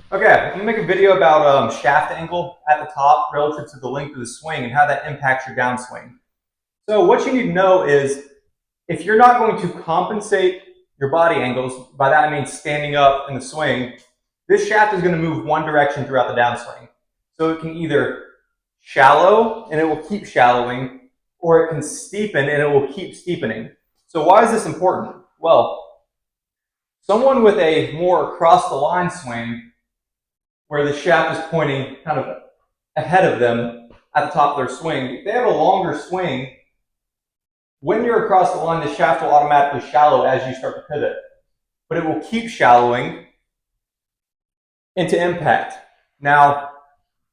Okay, I'm gonna make a video about shaft angle at the top relative to the length of the swing and how that impacts your downswing. So what you need to know is if you're not going to compensate your body angles, by that I mean standing up in the swing, this shaft is going to move one direction throughout the downswing. So it can either shallow and it will keep shallowing, or it can steepen and it will keep steepening. So why is this important? Well, someone with a more across the line swing where the shaft is pointing kind of ahead of them at the top of their swing, if they have a longer swing, when you're across the line, the shaft will automatically shallow as you start to pivot, but it will keep shallowing into impact. Now,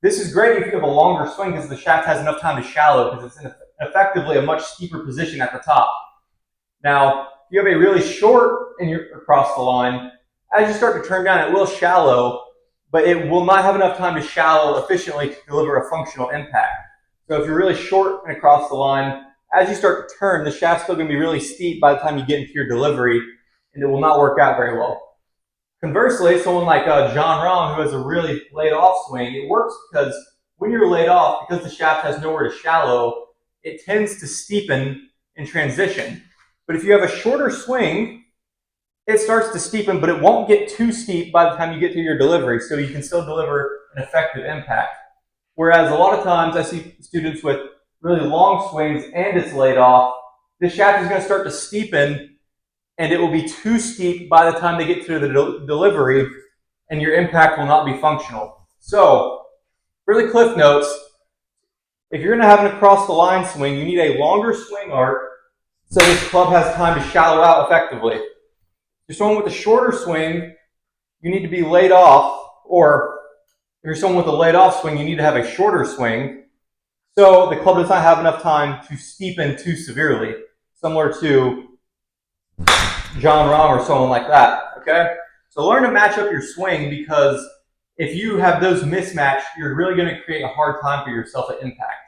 this is great if you have a longer swing because the shaft has enough time to shallow because it's in effectively a much steeper position at the top. Now, if you have a really short and you're across the line, as you start to turn down, it will shallow, but it will not have enough time to shallow efficiently to deliver a functional impact. So if you're really short and across the line, as you start to turn, the shaft's still going to be really steep by the time you get into your delivery, and it will not work out very well. Conversely, someone like John Rahm, who has a really laid-off swing, it works because when you're laid off, because the shaft has nowhere to shallow, it tends to steepen in transition. But if you have a shorter swing, it starts to steepen, but it won't get too steep by the time you get to your delivery, so you can still deliver an effective impact. Whereas a lot of times I see students with really long swings and it's laid off, the shaft is going to start to steepen and it will be too steep by the time they get to the delivery and your impact will not be functional. So, really cliff notes, if you're going to have an across the line swing, you need a longer swing arc so this club has time to shallow out effectively. If you're someone with a shorter swing, you need to be laid off, or if you're someone with a laid off swing, you need to have a shorter swing so the club does not have enough time to steepen too severely, similar to John Rahm or someone like that, okay? So learn to match up your swing, because if you have those mismatched, you're really going to create a hard time for yourself at impact.